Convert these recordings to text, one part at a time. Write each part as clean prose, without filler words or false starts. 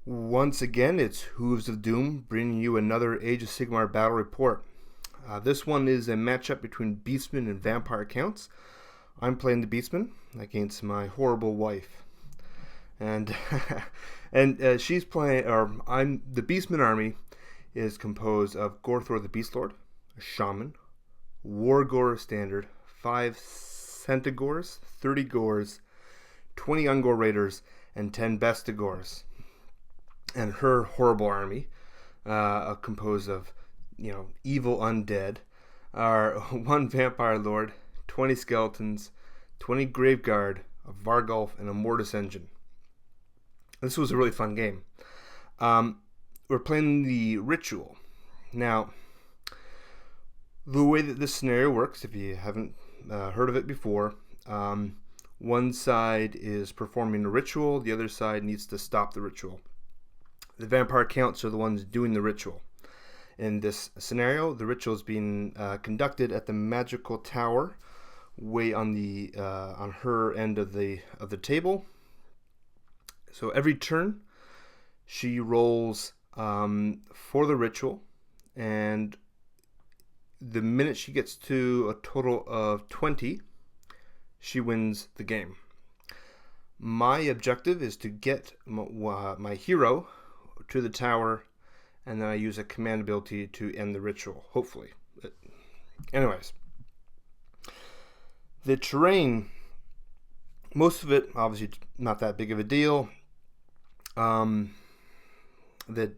Once again, it's Hooves of Doom bringing you another Age of Sigmar battle report. This one is a matchup between Beastmen and Vampire counts. I'm playing the Beastmen against my horrible wife, and she's playing. The Beastmen army is composed of Gorthor the Beastlord, a Shaman, Wargore Standard, 5 Centaurs, 30 Gores, 20 Ungor Raiders, and 10 Bestigors. And her horrible army, composed of, evil undead, are 1 Vampire Lord, 20 Skeletons, 20 Graveguard, a Vargulf, and a Mortis Engine. This was a really fun game. We're playing the Ritual. Now, the way that this scenario works, if you haven't heard of it before, one side is performing a ritual, the other side needs to stop the ritual. The Vampire counts are the ones doing the ritual. In this scenario, the ritual is being conducted at the magical tower, way on the on her end of the table. So every turn, she rolls for the ritual, and the minute she gets to a total of 20, she wins the game. My objective is to get my hero to the tower, and then I use a command ability to end the ritual, hopefully. But anyways, the terrain, most of it obviously not that big of a deal. The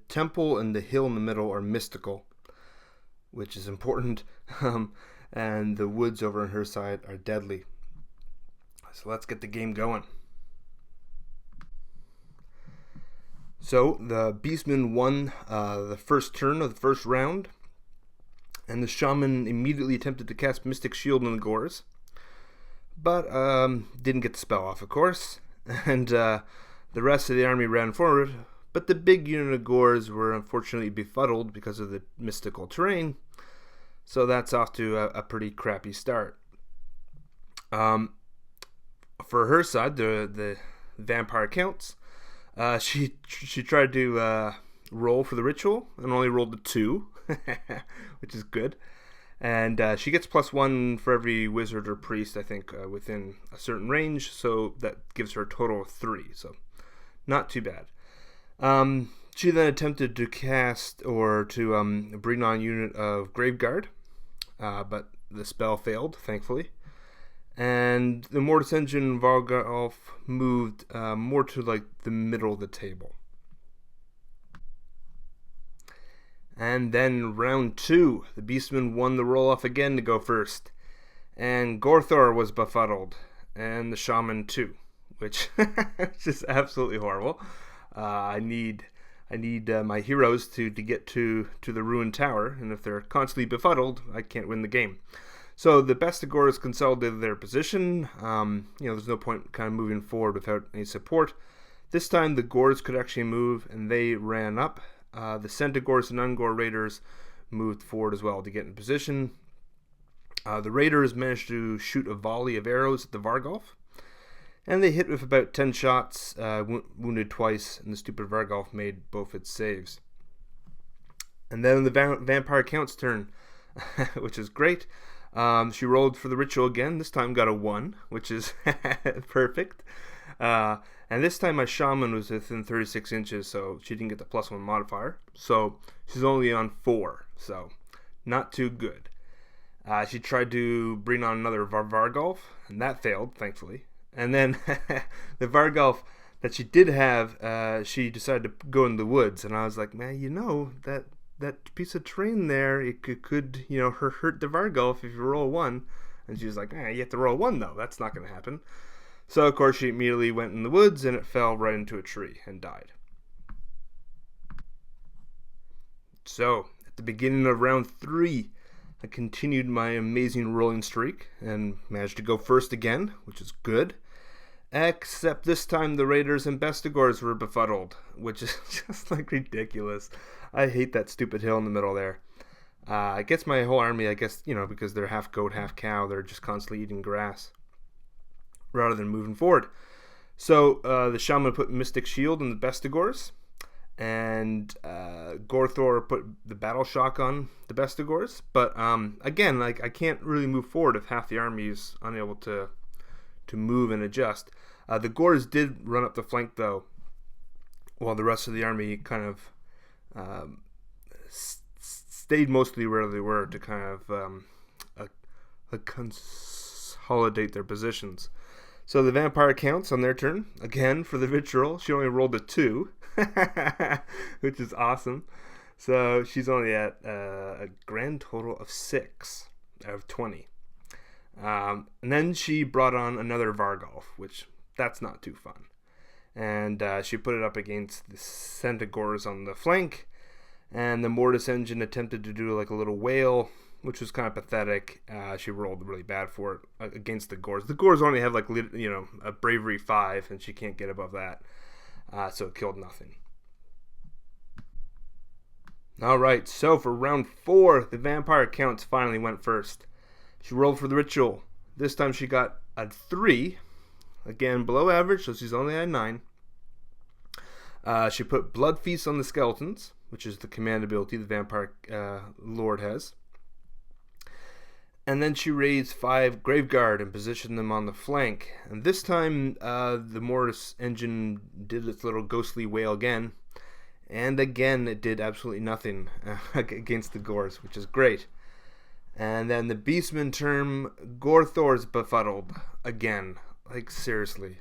temple and the hill in the middle are mystical, which is important, and the woods over on her side are deadly. So let's get the game going. So the Beastmen won the first turn of the first round, and the Shaman immediately attempted to cast Mystic Shield on the Gores, but didn't get the spell off, of course, and the rest of the army ran forward, but the big unit of Gores were unfortunately befuddled because of the mystical terrain, so that's off to a pretty crappy start. For her side, the Vampire counts, she tried to roll for the ritual and only rolled a 2, which is good. And she gets +1 for every wizard or priest, I think, within a certain range. So that gives her a total of 3. So not too bad. She then attempted to cast or to bring on a unit of Graveguard, but the spell failed, thankfully. And the Mortis Engine and Vargulf moved more to like the middle of the table. And then round 2, the Beastmen won the roll-off again to go first. And Gorthor was befuddled, and the Shaman too, which is just absolutely horrible. I need my heroes to get to the ruined tower, and if they're constantly befuddled, I can't win the game. So the Bestigors consolidated their position. There's no point kind of moving forward without any support. This time the Gores could actually move, and they ran up. The Centaurs and Ungor Raiders moved forward as well to get in position. The Raiders managed to shoot a volley of arrows at the Vargulf, and they hit with about 10 shots, wounded twice, and the stupid Vargulf made both its saves. And then the Vampire Count's turn, which is great. She rolled for the ritual again, this time got a 1, which is perfect. And this time my Shaman was within 36 inches, so she didn't get the +1 modifier. So she's only on 4, so not too good. She tried to bring on another Vargulf, and that failed, thankfully. And then the Vargulf that she did have, she decided to go in the woods, and I was like, man, that piece of terrain there, it could hurt the Vargulf if you roll 1. And she was like, you have to roll 1 though, that's not going to happen. So of course she immediately went in the woods, and it fell right into a tree and died. So at the beginning of round 3, I continued my amazing rolling streak and managed to go first again, which is good. Except this time the Raiders and Bestigors were befuddled, which is just like ridiculous. I hate that stupid hill in the middle there. I guess my whole army, because they're half goat, half cow, they're just constantly eating grass rather than moving forward. So the Shaman put Mystic Shield in the Bestigors, and Gorthor put the battle shock on the Bestigors. But again, like, I can't really move forward if half the army is unable to move and adjust. The Gors did run up the flank though, while the rest of the army kind of stayed mostly where they were to kind of consolidate their positions. So the vampire counts on their turn again for the vitriol. She only rolled a 2, which is awesome. So she's only at a grand total of 6 out of 20. And then she brought on another Vargolf, which that's not too fun. And she put it up against the Centaurs on the flank, and the Mortis engine attempted to do like a little whale, which was kind of pathetic. She rolled really bad for it against the Gors. The Gors only have like, you know, a bravery 5, and she can't get above that, so it killed nothing. All right, so for round 4, the vampire counts finally went first. She rolled for the ritual. This time she got a 3. Again, below average, so she's only at 9. She put Blood Feast on the skeletons, which is the command ability the Vampire Lord has. And then she raised 5 Graveguard and positioned them on the flank. And this time, the Mortis engine did its little ghostly wail again. And again, it did absolutely nothing against the Gors, which is great. And then the Beastmen term, Gorthor's befuddled again. Like, seriously.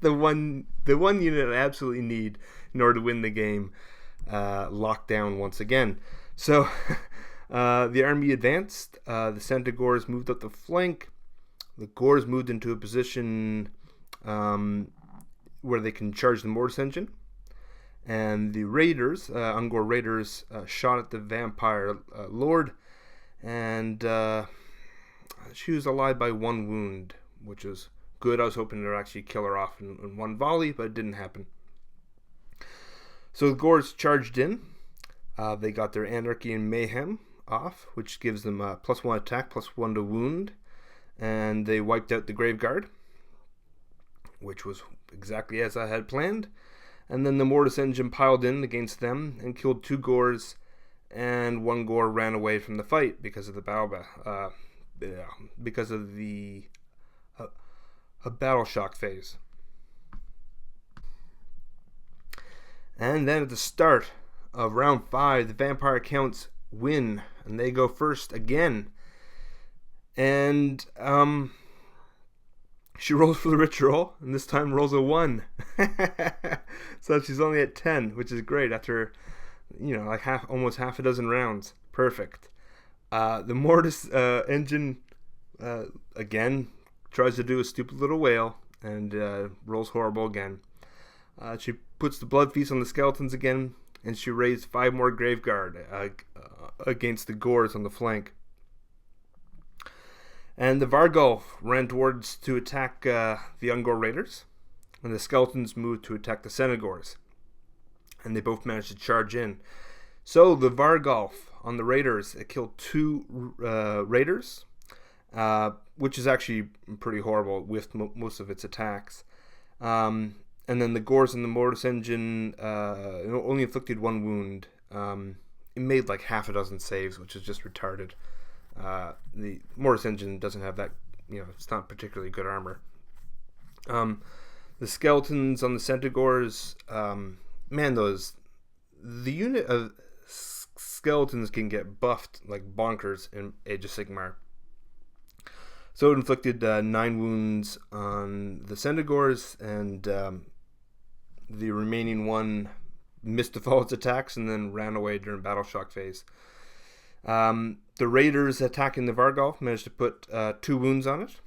the one unit I absolutely need in order to win the game, locked down once again. So the army advanced. The Centaurs moved up the flank. The Gors moved into a position where they can charge the Mortis engine. And the Raiders, Ungor Raiders, shot at the Vampire Lord. And she was alive by 1 wound, which is good. I was hoping to actually kill her off in 1 volley, but it didn't happen. So the Gors charged in. They got their Anarchy and Mayhem off, which gives them +1 attack, +1 to wound. And they wiped out the Graveguard, which was exactly as I had planned. And then the Mortis engine piled in against them and killed 2 Gors, and 1 Gor ran away from the fight because of the battle shock phase. And then at the start of round 5, the Vampire Counts win, and they go first again. And she rolls for the ritual, and this time rolls a 1. So she's only at 10, which is great after, you know, like almost half a dozen rounds. Perfect. The Mortis engine again tries to do a stupid little whale and rolls horrible again. She puts the Blood Feast on the skeletons again, and she raised 5 more Graveguard against the Gors on the flank. And the Vargolf ran towards to attack the Ungor Raiders, and the skeletons moved to attack the Centaurs. And they both managed to charge in. So the Vargolf on the Raiders, it killed 2 Raiders, which is actually pretty horrible with most of its attacks. And then the Gors and the Mortis engine only inflicted 1 wound. It made like half a dozen saves, which is just retarded. The Mortis engine doesn't have that, you know, it's not particularly good armor. The skeletons on the Centaurs, man, the unit of skeletons can get buffed like bonkers in Age of Sigmar. So it inflicted 9 wounds on the Centaurs, and the remaining 1 missed to follow its attacks and then ran away during battle shock phase. The Raiders attacking the Vargolf managed to put 2 wounds on it,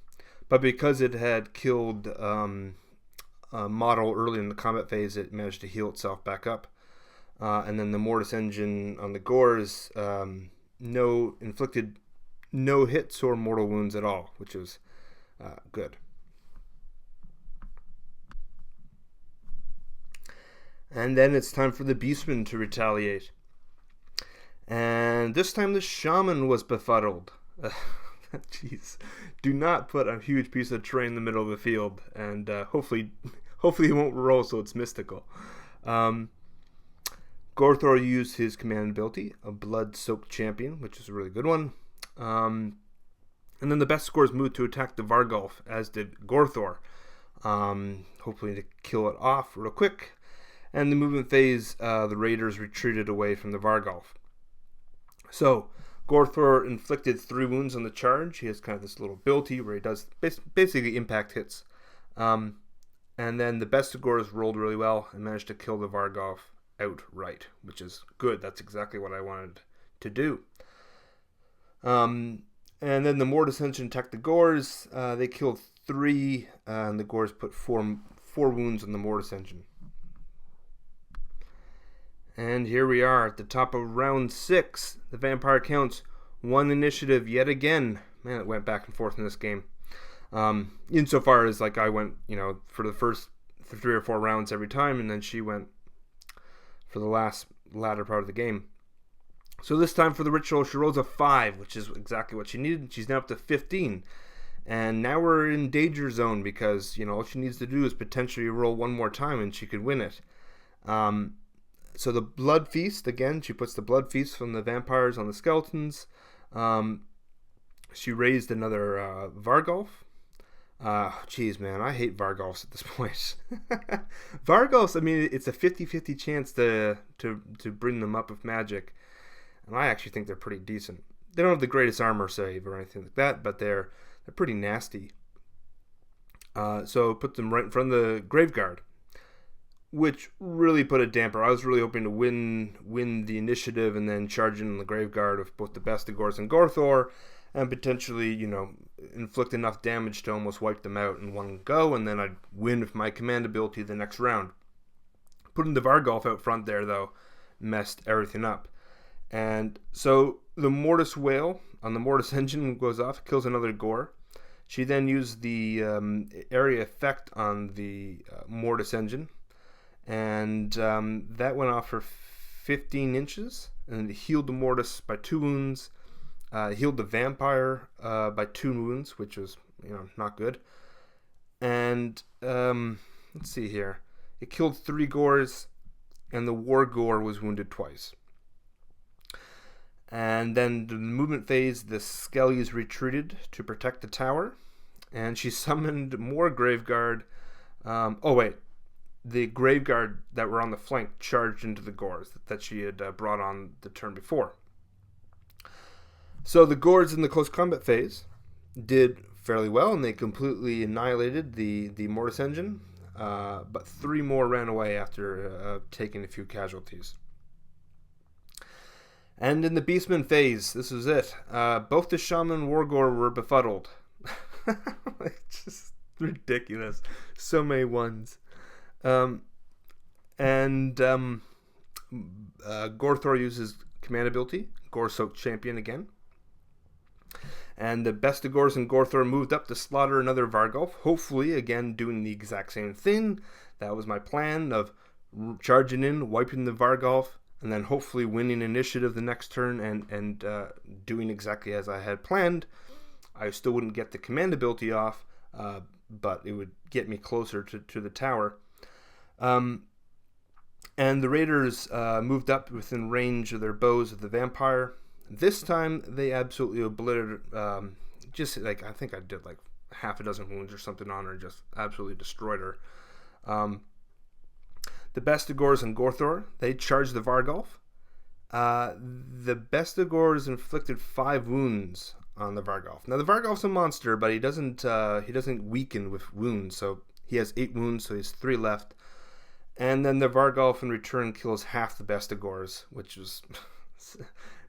but because it had killed a model early in the combat phase, it managed to heal itself back up. And then the Mortis engine on the Gors inflicted no hits or mortal wounds at all, which was good. And then it's time for the Beastmen to retaliate. And this time the Shaman was befuddled. Jeez. Do not put a huge piece of terrain in the middle of the field, and hopefully it won't roll so it's mystical. Gorthor used his command ability, a Blood-Soaked Champion, which is a really good one. And then the best scores moved to attack the Vargulf, as did Gorthor, hopefully to kill it off real quick. And the movement phase, the Raiders retreated away from the Vargulf. So, Gorthor inflicted 3 wounds on the charge. He has kind of this little ability where he does basically impact hits. And then the Bestigors rolled really well and managed to kill the Vargulf outright, which is good. That's exactly what I wanted to do. And then the Mortis Engine attacked the Gors. They killed 3, and the Gors put 4 wounds on the Mortis Engine. And here we are at the top of round 6. The Vampire Counts won initiative yet again. Man, it went back and forth in this game. Insofar as like I went, for the first 3 or 4 rounds every time, and then she went for the latter part of the game. So this time for the ritual, she rolls a 5, which is exactly what she needed. She's now up to 15. And now we're in danger zone because, all she needs to do is potentially roll 1 more time and she could win it. So the Blood Feast, again, she puts the Blood Feast from the vampires on the skeletons. She raised another Vargulf. Geez, man, I hate Vargulfs at this point. Vargulfs, I mean, it's a 50-50 chance to bring them up with magic. And I actually think they're pretty decent. They don't have the greatest armor save or anything like that, but they're pretty nasty. So put them right in front of the Graveguard, which really put a damper. I was really hoping to win the initiative and then charge in the Graveguard of both the Bestigors and Gorthor, and potentially, inflict enough damage to almost wipe them out in one go, and then I'd win with my command ability the next round. Putting the Vargulf out front there, though, messed everything up. And so the Mortis Whale on the Mortis Engine goes off, kills another Gore. She then used the area effect on the Mortis Engine, and that went off for 15 inches, and it healed the Mortis by 2 wounds, healed the Vampire by 2 wounds, which was, not good. And let's see here. It killed 3 Gores, and the War Gore was wounded twice. And then the movement phase, the Skellies retreated to protect the tower, and she summoned more Graveguard. The Graveguard that were on the flank charged into the Gores that she had brought on the turn before. So the Gores in the close combat phase did fairly well, and they completely annihilated the Mortis Engine, but 3 more ran away after taking a few casualties. And in the Beastmen phase, this was it. Both the Shaman and Wargore were befuddled. Just ridiculous. So many ones. Gorthor uses command ability, Gore-Soaked Champion again. And the Bestigors and Gorthor moved up to slaughter another Vargulf, hopefully, again, doing the exact same thing. That was my plan of charging in, wiping the Vargulf, and then hopefully winning initiative the next turn and doing exactly as I had planned. I still wouldn't get the command ability off, but it would get me closer to the tower. And the Raiders moved up within range of their bows of the Vampire. This time, they absolutely obliterated, I think I did like half a dozen wounds or something on her, just absolutely destroyed her. The Bestigors and Gorthor, they charged the Vargulf. The Bestigors inflicted 5 wounds on the Vargulf. Now, the Vargulf's a monster, but he doesn't weaken with wounds, so he has 8 wounds, so he has 3 left. And then the Vargulf in return kills half the Bestigors, which is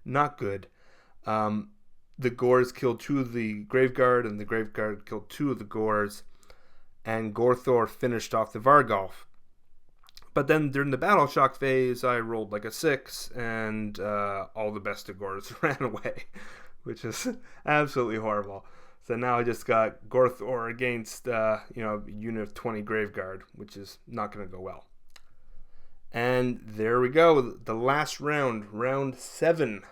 not good. The Gores killed 2 of the Graveguard, and the Graveguard killed 2 of the Gores, and Gorthor finished off the Vargulf. But then during the Battle Shock phase, I rolled like a 6, and all the Bestigors ran away, which is absolutely horrible. So now I just got Gorthor against a unit of 20 Graveguard, which is not going to go well. And there we go, the last round, round 7.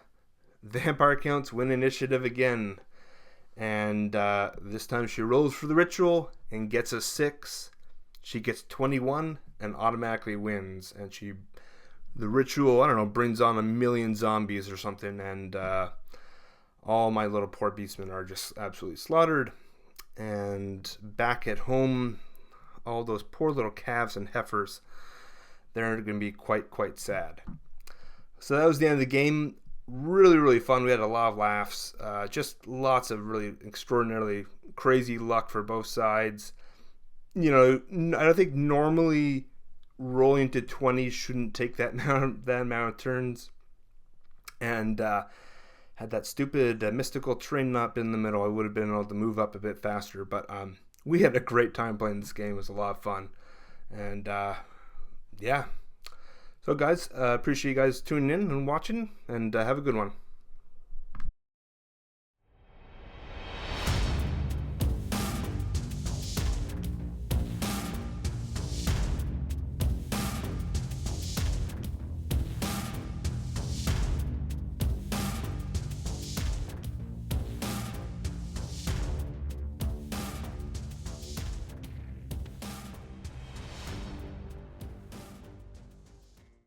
Vampire Counts win initiative again. And this time she rolls for the ritual and gets a 6. She gets 21 and automatically wins. And she the ritual, I don't know, brings on 1,000,000 zombies or something, and all my little poor beastmen are just absolutely slaughtered. And back at home, all those poor little calves and heifers, they're going to be quite sad. So that was the end of the game. Really, really fun. We had a lot of laughs. Just lots of really extraordinarily crazy luck for both sides. You know, I don't think normally rolling to 20 shouldn't take that amount of turns. And had that stupid mystical train not been in the middle, I would have been able to move up a bit faster. But we had a great time playing this game. It was a lot of fun. And yeah. So guys, appreciate you guys tuning in and watching, and have a good one.